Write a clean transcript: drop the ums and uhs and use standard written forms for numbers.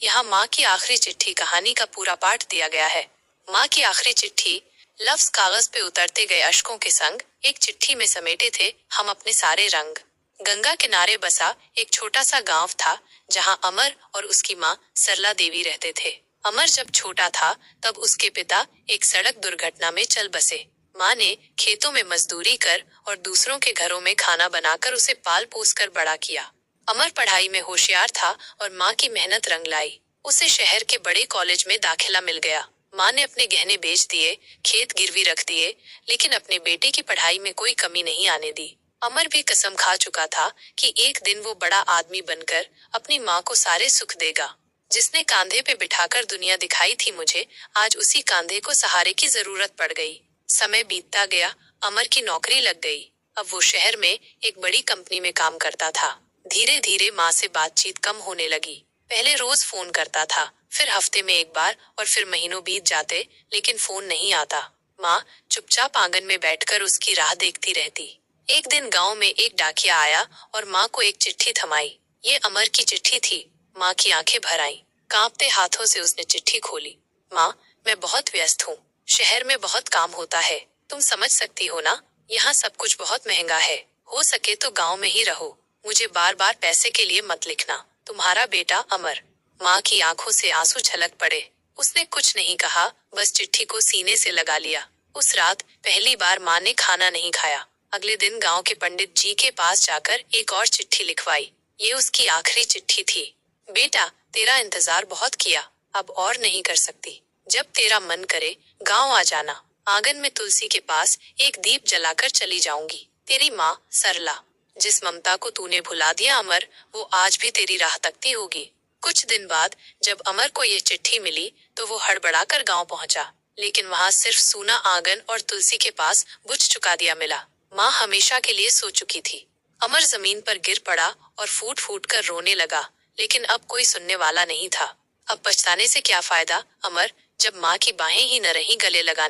यहाँ माँ की आखिरी चिट्ठी कहानी का पूरा पाठ दिया गया है। माँ की आखिरी चिट्ठी। लफ्ज कागज पे उतरते गए अश्कों के संग एक चिट्ठी में समेटे थे हम अपने सारे रंग। गंगा किनारे बसा एक छोटा सा गांव था, जहाँ अमर और उसकी माँ सरला देवी रहते थे। अमर जब छोटा था तब उसके पिता एक सड़क दुर्घटना में चल बसे। माँ ने खेतों में मजदूरी कर और दूसरों के घरों में खाना बनाकर उसे पाल पोस कर बड़ा किया। अमर पढ़ाई में होशियार था और माँ की मेहनत रंग लाई। उसे शहर के बड़े कॉलेज में दाखिला मिल गया। माँ ने अपने गहने बेच दिए, खेत गिरवी रख दिए, लेकिन अपने बेटे की पढ़ाई में कोई कमी नहीं आने दी। अमर भी कसम खा चुका था कि एक दिन वो बड़ा आदमी बनकर अपनी माँ को सारे सुख देगा। जिसने कांधे पे बिठाकर दुनिया दिखाई थी मुझे, आज उसी कांधे को सहारे की जरूरत पड़ गई। समय बीतता गया, अमर की नौकरी लग गई। अब वो शहर में एक बड़ी कंपनी में काम करता था। धीरे धीरे माँ से बातचीत कम होने लगी। पहले रोज फोन करता था, फिर हफ्ते में एक बार और फिर महीनों बीत जाते, लेकिन फोन नहीं आता। माँ चुपचाप आंगन में बैठकर उसकी राह देखती रहती। एक दिन गांव में एक डाकिया आया और माँ को एक चिट्ठी थमाई। ये अमर की चिट्ठी थी। माँ की आंखें भर आईं। कांपते हाथों से उसने चिट्ठी खोली। माँ, मैं बहुत व्यस्त हूँ। शहर में बहुत काम होता है। तुम समझ सकती हो ना, यहाँ सब कुछ बहुत महंगा है। हो सके तो गांव में ही रहो। मुझे बार बार पैसे के लिए मत लिखना। तुम्हारा बेटा अमर। माँ की आंखों से आंसू छलक पड़े। उसने कुछ नहीं कहा, बस चिट्ठी को सीने से लगा लिया। उस रात पहली बार माँ ने खाना नहीं खाया। अगले दिन गांव के पंडित जी के पास जाकर एक और चिट्ठी लिखवाई। ये उसकी आखिरी चिट्ठी थी। बेटा, तेरा इंतजार बहुत किया, अब और नहीं कर सकती। जब तेरा मन करे गांव आ जाना। आंगन में तुलसी के पास एक दीप जलाकर चली जाऊंगी। तेरी माँ सरला। जिस ममता को तूने भुला दिया अमर, वो आज भी तेरी राह तकती होगी। कुछ दिन बाद जब अमर को ये चिट्ठी मिली तो वो हड़बड़ाकर गांव पहुंचा, लेकिन वहां सिर्फ सूना आंगन और तुलसी के पास बुझ चुका दिया मिला। माँ हमेशा के लिए सो चुकी थी। अमर जमीन पर गिर पड़ा और फूट फूट कर रोने लगा, लेकिन अब कोई सुनने वाला नहीं था। अब पछताने से क्या फायदा अमर, जब माँ की बाहें ही न रही गले लगाने